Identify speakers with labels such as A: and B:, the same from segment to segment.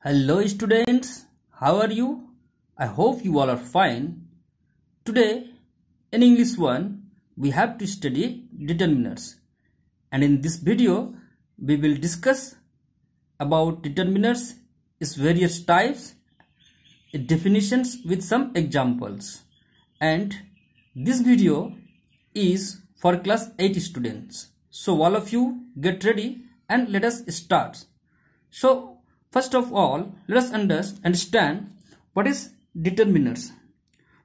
A: Hello students, how are you? I hope you all are fine. Today in English 1 we have to study determiners, and in this video we will discuss about determiners, its various types, its definitions with some examples. And this video is for class 8 students. So all of you get ready and let us start. So first of all, let us understand what is determiners.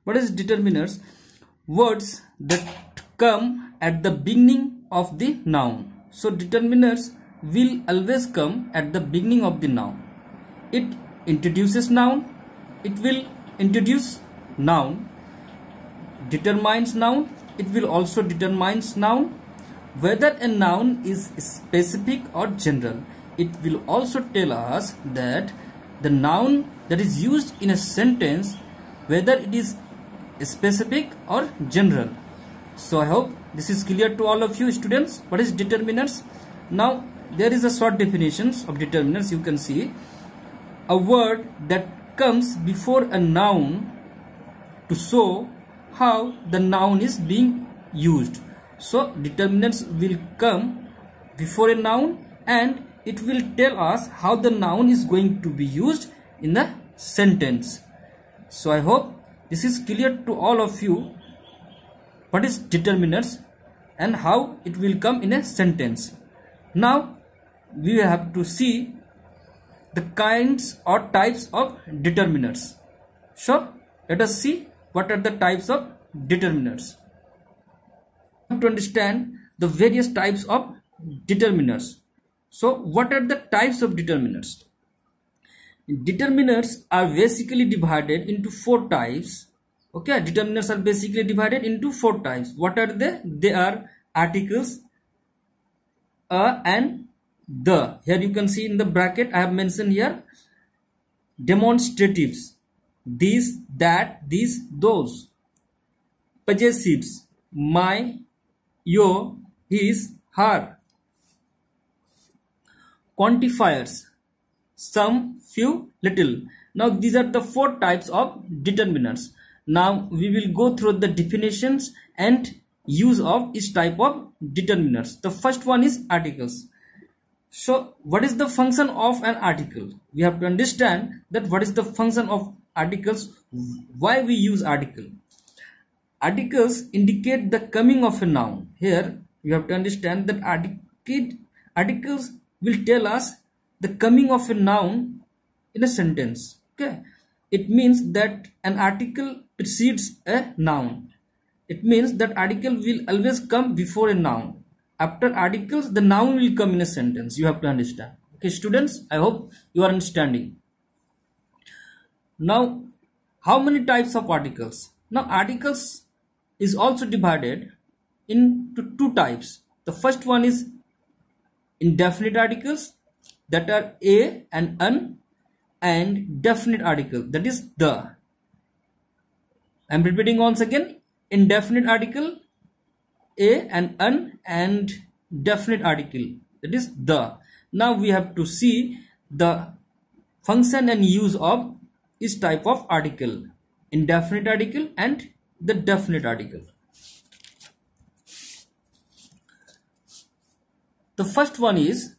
A: What is determiners? Words that come at the beginning of the noun. So determiners will always come at the beginning of the noun. It introduces noun. It will introduce noun. Determines noun. It will also determines noun. Whether a noun is specific or general. It will also tell us that the noun that is used in a sentence, whether it is specific or general. So I hope this is clear to all of you students. What is determiners? Now there is a short definitions of determiners. You can see a word that comes before a noun to show how the noun is being used. So determinants will come before a noun and it will tell us how the noun is going to be used in the sentence. So I hope this is clear to all of you what is determiners and how it will come in a sentence. Now we have to see the kinds or types of determiners. So let us see what are the types of determiners. To understand the various types of determiners. So what are the types of determiners? Determiners are basically divided into 4 types. Okay, determiners are basically divided into 4 types. What are they? They are articles, a and the. Here you can see in the bracket I have mentioned here demonstratives, these, that, these, those. Possessives, my, your, his, her. Quantifiers, some, few, little. Now these are the 4 types of determiners. Now we will go through the definitions and use of each type of determiners. The first one is articles. So what is the function of an article? We have to understand that what is the function of articles, why we use article. Articles indicate the coming of a noun. Here you have to understand that articles will tell us the coming of a noun in a sentence. Okay, it means that an article precedes a noun. It means that article will always come before a noun. After articles, the noun will come in a sentence. You have to understand. Okay, students, I hope you are understanding. Now, how many types of articles? Now, articles is also divided into 2 types. The first one is indefinite articles, that are a and an, and definite article, that is the. I am repeating once again: indefinite article, a and an, and definite article, that is the. Now we have to see the function and use of each type of article: indefinite article and the definite article. The first one is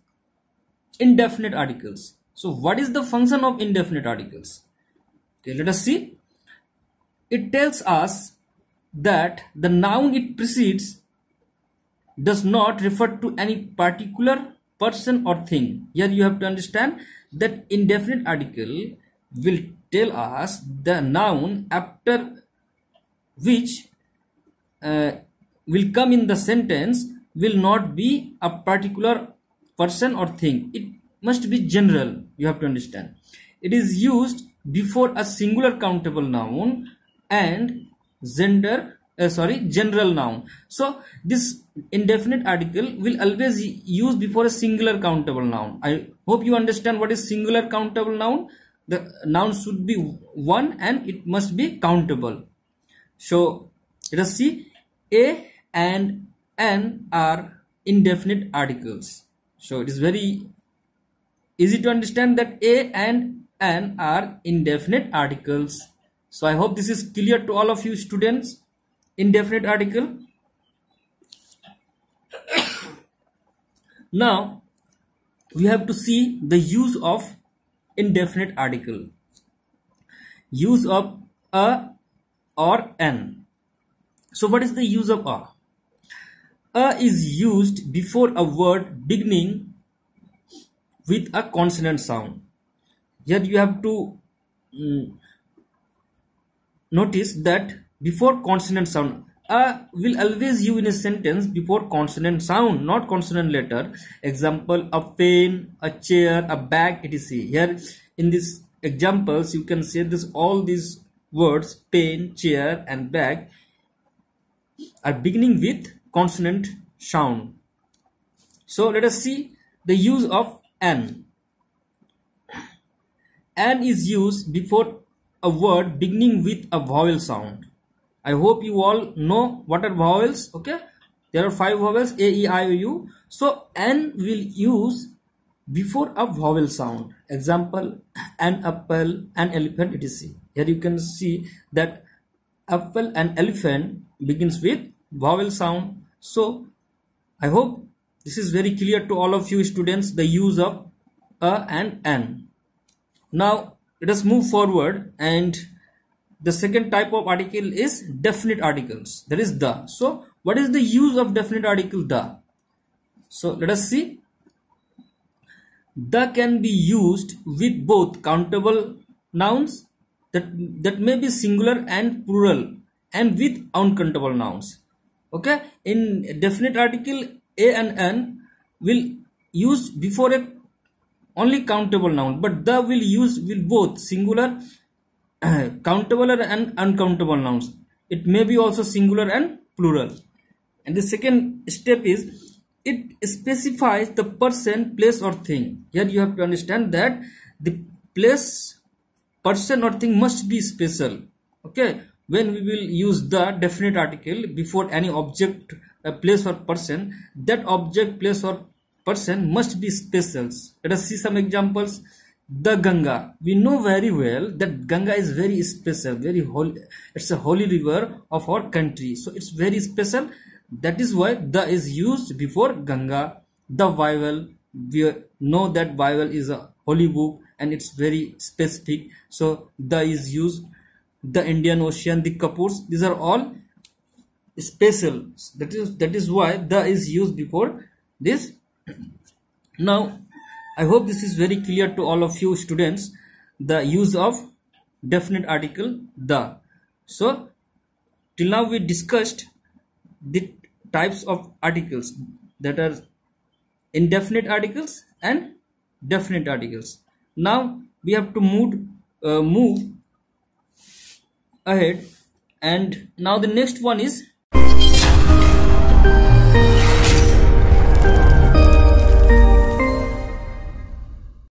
A: indefinite articles. So what is the function of indefinite articles? Okay, let us see. It tells us that the noun it precedes does not refer to any particular person or thing. Here you have to understand that indefinite article will tell us the noun after which will come in the sentence will not be a particular person or thing. It must be general. You have to understand. It is used before a singular countable noun and general noun. So this indefinite article will always use before a singular countable noun. I hope you understand what is singular countable noun. The noun should be one and it must be countable. So let us see. A and an are indefinite articles. So it is very easy to understand that a and and are indefinite articles. So I hope this is clear to all of you students. Indefinite article. Now we have to see the use of indefinite article. Use of a or an. So what is the use of a? A is used before a word beginning with a consonant sound. Here you have to notice that before consonant sound, a will always use in a sentence before consonant sound, not consonant letter. Example, a pen, a chair, a bag, etc. Here in these examples you can say this, all these words pen, chair and bag are beginning with consonant sound. So let us see the use of an. An is used before a word beginning with a vowel sound. I hope you all know what are vowels. Okay, there are 5 vowels: a, e, i, o, u. So an will use before a vowel sound. Example, an apple, an elephant, etc. Here you can see that apple and elephant begins with vowel sound. So I hope this is very clear to all of you students, the use of a and an. Now let us move forward, and the second type of article is definite articles, that is the. So what is the use of definite article the? So let us see. The can be used with both countable nouns that may be singular and plural, and with uncountable nouns. Okay, in definite article a and n will use before a only countable noun, but the will use with both singular countable and uncountable nouns. It may be also singular and plural. And the second step is it specifies the person, place or thing. Here you have to understand that the place, person or thing must be special. Okay, when we will use the definite article before any object, place or person, that object, place or person must be special. Let us see some examples. The Ganga, we know very well that Ganga is very special, very holy. It's a holy river of our country, so it's very special. That is why the is used before Ganga. The Bible, we know that Bible is a holy book and it's very specific, so the is used. The Indian Ocean, the Kapurs, these are all special. That is why the is used before this. Now I hope this is very clear to all of you students, the use of definite article the. So till now we discussed the types of articles, that are indefinite articles and definite articles. Now we have to move ahead, and now the next one is